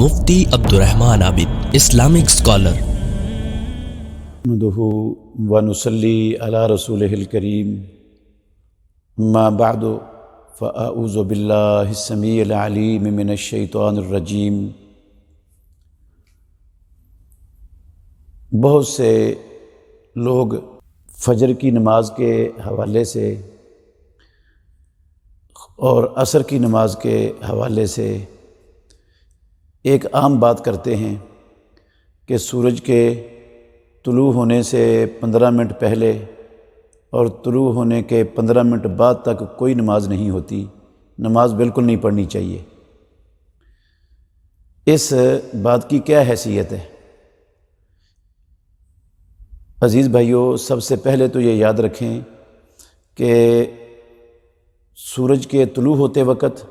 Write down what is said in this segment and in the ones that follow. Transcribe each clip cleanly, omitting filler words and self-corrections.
مفتی عبدالرحمن عابد، Islamic scholar. نحمدہ ونصلی علی رسولہ الکریم، اما بعد فاعوذ باللہ السمیع العلیم من الشیطان الرجیم۔ بہت سے لوگ فجر کی نماز کے حوالے سے اور عصر کی نماز کے حوالے سے ایک عام بات کرتے ہیں کہ سورج کے طلوع ہونے سے 15 منٹ پہلے اور طلوع ہونے کے 15 منٹ بعد تک کوئی نماز نہیں ہوتی، نماز بالکل نہیں پڑھنی چاہیے۔ اس بات کی کیا حیثیت ہے؟ عزیز بھائیوں، سب سے پہلے تو یہ یاد رکھیں کہ سورج کے طلوع ہوتے وقت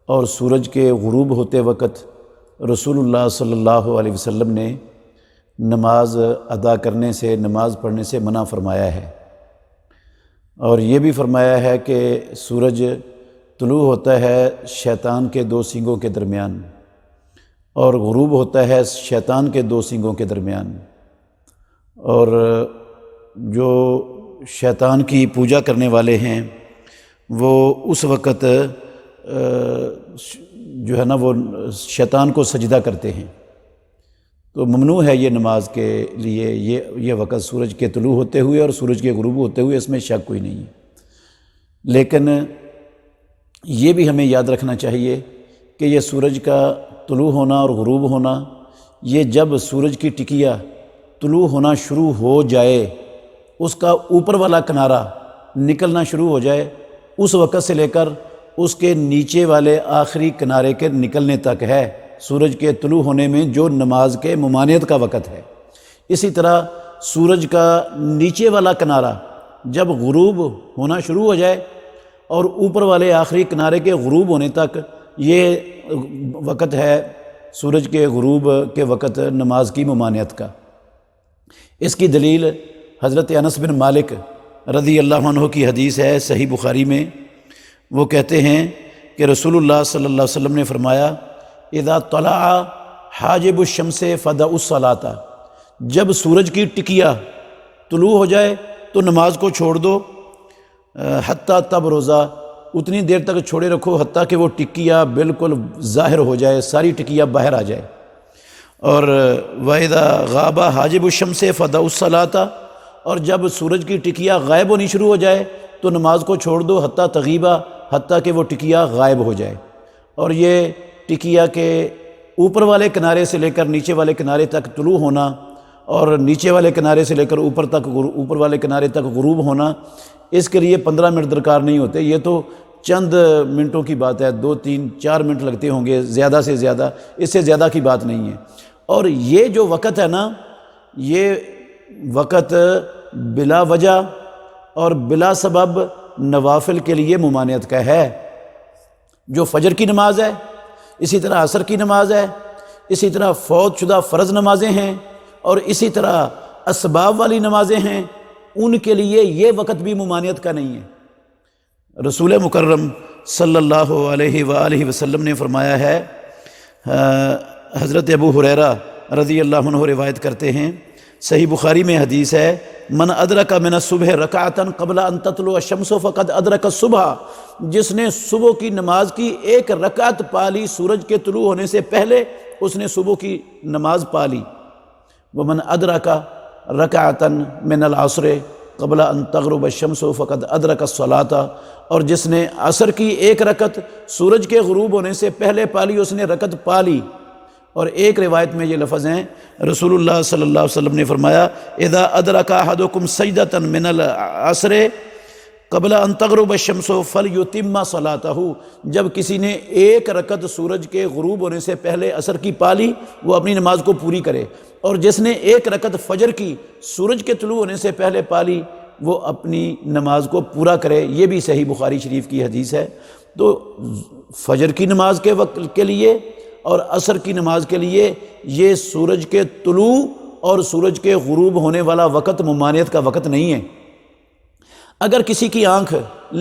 اور سورج کے غروب ہوتے وقت رسول اللہ صلی اللہ علیہ وسلم نے نماز ادا کرنے سے، نماز پڑھنے سے منع فرمایا ہے، اور یہ بھی فرمایا ہے کہ سورج طلوع ہوتا ہے شیطان کے 2 سینگوں کے درمیان اور غروب ہوتا ہے شیطان کے 2 سینگوں کے درمیان، اور جو شیطان کی پوجا کرنے والے ہیں وہ اس وقت جو ہے نا وہ شیطان کو سجدہ کرتے ہیں، تو ممنوع ہے یہ نماز کے لیے یہ وقت سورج کے طلوع ہوتے ہوئے اور سورج کے غروب ہوتے ہوئے، اس میں شک کوئی نہیں ہے۔ لیکن یہ بھی ہمیں یاد رکھنا چاہیے کہ یہ سورج کا طلوع ہونا اور غروب ہونا، یہ جب سورج کی ٹکیا طلوع ہونا شروع ہو جائے، اس کا اوپر والا کنارہ نکلنا شروع ہو جائے، اس وقت سے لے کر اس کے نیچے والے آخری کنارے کے نکلنے تک ہے سورج کے طلوع ہونے میں جو نماز کے ممانعت کا وقت ہے۔ اسی طرح سورج کا نیچے والا کنارہ جب غروب ہونا شروع ہو جائے اور اوپر والے آخری کنارے کے غروب ہونے تک، یہ وقت ہے سورج کے غروب کے وقت نماز کی ممانعت کا۔ اس کی دلیل حضرت انس بن مالک رضی اللہ عنہ کی حدیث ہے صحیح بخاری میں۔ وہ کہتے ہیں کہ رسول اللہ صلی اللہ علیہ وسلم نے فرمایا، اذا طلع حاجب الشمس فدعوا الصلاۃ، جب سورج کی ٹکیا طلوع ہو جائے تو نماز کو چھوڑ دو، حتیٰ تبرز، اتنی دیر تک چھوڑے رکھو حتیٰ کہ وہ ٹکیا بالکل ظاہر ہو جائے، ساری ٹکیا باہر آ جائے۔ اور وَإِذَا غَابَ حَاجِبُ الشَّمْسِ فَدَعُوا الصَّلَاةَ، اور جب سورج کی ٹکیا غائب ہونی شروع ہو جائے تو نماز کو چھوڑ دو، حتیٰ تغیبہ، حتیٰ کہ وہ ٹکیا غائب ہو جائے۔ اور یہ ٹکیا کے اوپر والے کنارے سے لے کر نیچے والے کنارے تک طلوع ہونا اور نیچے والے کنارے سے لے کر اوپر والے کنارے تک غروب ہونا، اس کے لیے 15 منٹ درکار نہیں ہوتے، یہ تو چند منٹوں کی بات ہے، 2 3 4 منٹ لگتے ہوں گے زیادہ سے زیادہ، اس سے زیادہ کی بات نہیں ہے۔ اور یہ جو وقت ہے نا، یہ وقت بلا وجہ اور بلا سبب نوافل کے لیے ممانعت کا ہے۔ جو فجر کی نماز ہے، اسی طرح عصر کی نماز ہے، اسی طرح فوت شدہ فرض نمازیں ہیں، اور اسی طرح اسباب والی نمازیں ہیں، ان کے لیے یہ وقت بھی ممانعت کا نہیں ہے۔ رسول مکرم صلی اللہ علیہ وآلہ وسلم نے فرمایا ہے، حضرت ابو ہریرہ رضی اللہ عنہ روایت کرتے ہیں، صحیح بخاری میں حدیث ہے، من ادرک من الصبح رکعتا قبل ان تطلع الشمس فقد ادرک الصبح، جس نے صبح کی نماز کی 1 رکعت پا لی سورج کے طلوع ہونے سے پہلے، اس نے صبح کی نماز پا لی۔ ومن ادرک رکعتا من العصر قبل ان تغرب الشمس فقد ادرک الصلاۃ، اور جس نے عصر کی 1 رکعت سورج کے غروب ہونے سے پہلے پا لی، اس نے رکعت پا لی۔ اور ایک روایت میں یہ لفظ ہیں، رسول اللہ صلی اللہ علیہ وسلم نے فرمایا، اذا ادرک احدکم سجدۃ من العصر قبل ان تغرب الشمس فلیتم صلاتہ، جب کسی نے 1 رکعت سورج کے غروب ہونے سے پہلے عصر کی پا لی، وہ اپنی نماز کو پوری کرے، اور جس نے 1 رکعت فجر کی سورج کے طلوع ہونے سے پہلے پا لی، وہ اپنی نماز کو پورا کرے۔ یہ بھی صحیح بخاری شریف کی حدیث ہے۔ تو فجر کی نماز کے وقت کے لیے اور عصر کی نماز کے لیے یہ سورج کے طلوع اور سورج کے غروب ہونے والا وقت ممانعت کا وقت نہیں ہے۔ اگر کسی کی آنکھ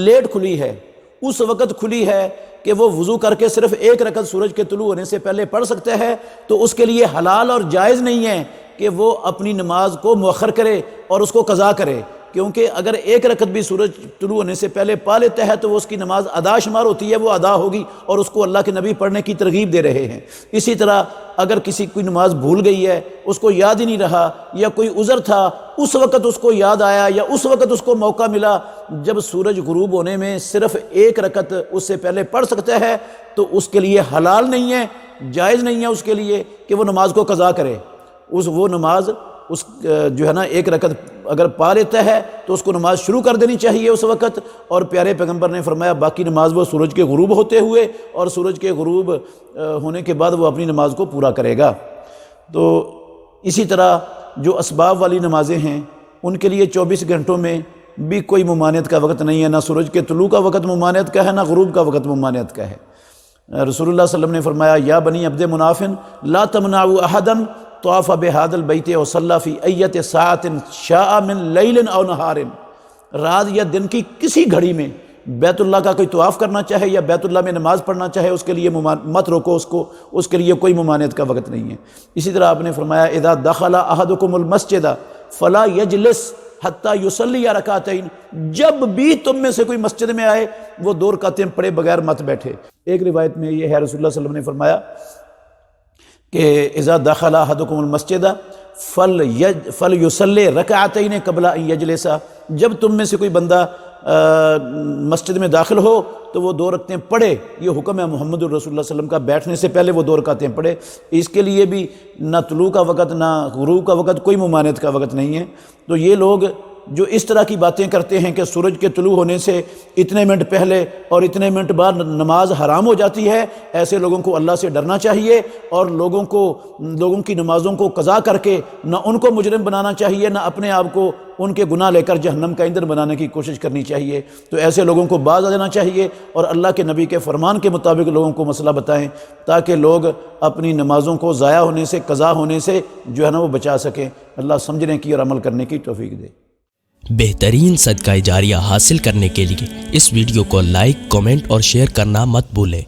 لیٹ کھلی ہے، اس وقت کھلی ہے کہ وہ وضو کر کے صرف ایک رکعت سورج کے طلوع ہونے سے پہلے پڑھ سکتا ہے، تو اس کے لیے حلال اور جائز نہیں ہے کہ وہ اپنی نماز کو مؤخر کرے اور اس کو قضا کرے، کیونکہ اگر ایک رکعت بھی سورج طلوع ہونے سے پہلے پا لیتا ہے تو وہ اس کی نماز ادا شمار ہوتی ہے، وہ ادا ہوگی، اور اس کو اللہ کے نبی پڑھنے کی ترغیب دے رہے ہیں۔ اسی طرح اگر کسی کوئی نماز بھول گئی ہے، اس کو یاد ہی نہیں رہا، یا کوئی عذر تھا، اس وقت اس کو یاد آیا یا اس وقت اس کو موقع ملا جب سورج غروب ہونے میں صرف ایک رکعت اس سے پہلے پڑھ سکتا ہے، تو اس کے لیے حلال نہیں ہے، جائز نہیں ہے اس کے لیے کہ وہ نماز کو قضا کرے۔ وہ نماز اس جو ہے نا ایک رکعت اگر پا لیتا ہے تو اس کو نماز شروع کر دینی چاہیے اس وقت، اور پیارے پیغمبر نے فرمایا باقی نماز وہ سورج کے غروب ہوتے ہوئے اور سورج کے غروب ہونے کے بعد وہ اپنی نماز کو پورا کرے گا۔ تو اسی طرح جو اسباب والی نمازیں ہیں ان کے لیے 24 گھنٹوں میں بھی کوئی ممانعت کا وقت نہیں ہے، نہ سورج کے طلوع کا وقت ممانعت کا ہے، نہ غروب کا وقت ممانعت کا ہے۔ رسول اللہ صلی اللہ علیہ وسلم نے فرمایا یا بنی عبد مناف لا تمنعوا احدا طواف بهذا البیت وصلی فی ایت ساعۃ شاء من لیل او نہار، رات یا دن کی کسی گھڑی میں بیت اللہ کا کوئی طواف کرنا چاہے یا بیت اللہ میں نماز پڑھنا چاہے اس کے لیے مت روکو اس کو، اس کے لیے کوئی ممانعت کا وقت نہیں ہے۔ اسی طرح آپ نے فرمایا اذا دخل احدکم المسجد فلا یجلس حتی یصلی رکعتین، جب بھی تم میں سے کوئی مسجد میں آئے وہ 2 رکعتیں پڑھے بغیر مت بیٹھے۔ ایک روایت میں یہ ہے رسول اللہ صلی اللہ علیہ وسلم نے فرمایا کہ اذا دخل احدکم المسجد فلیصلی رکعتین قبل ان یجلس، جب تم میں سے کوئی بندہ مسجد میں داخل ہو تو وہ 2 رکعتیں پڑھے، یہ حکم ہے محمد الرسول اللہ صلی اللہ علیہ وسلم کا، بیٹھنے سے پہلے وہ 2 رکعتیں پڑھے۔ اس کے لیے بھی نہ طلوع کا وقت نہ غروب کا وقت، کوئی ممانعت کا وقت نہیں ہے۔ تو یہ لوگ جو اس طرح کی باتیں کرتے ہیں کہ سورج کے طلوع ہونے سے اتنے منٹ پہلے اور اتنے منٹ بعد نماز حرام ہو جاتی ہے، ایسے لوگوں کو اللہ سے ڈرنا چاہیے اور لوگوں کی نمازوں کو قضا کر کے نہ ان کو مجرم بنانا چاہیے، نہ اپنے آپ کو ان کے گناہ لے کر جہنم کا ایندھن بنانے کی کوشش کرنی چاہیے۔ تو ایسے لوگوں کو باز آ جانا چاہیے اور اللہ کے نبی کے فرمان کے مطابق لوگوں کو مسئلہ بتائیں تاکہ لوگ اپنی نمازوں کو ضائع ہونے سے، قضا ہونے سے جو ہے نا وہ بچا سکیں۔ اللہ سمجھنے کی اور عمل کرنے کی توفیق دے۔ بہترین صدقہ جاریہ حاصل کرنے کے لیے اس ویڈیو کو لائک، کمنٹ اور شیئر کرنا مت بھولیں۔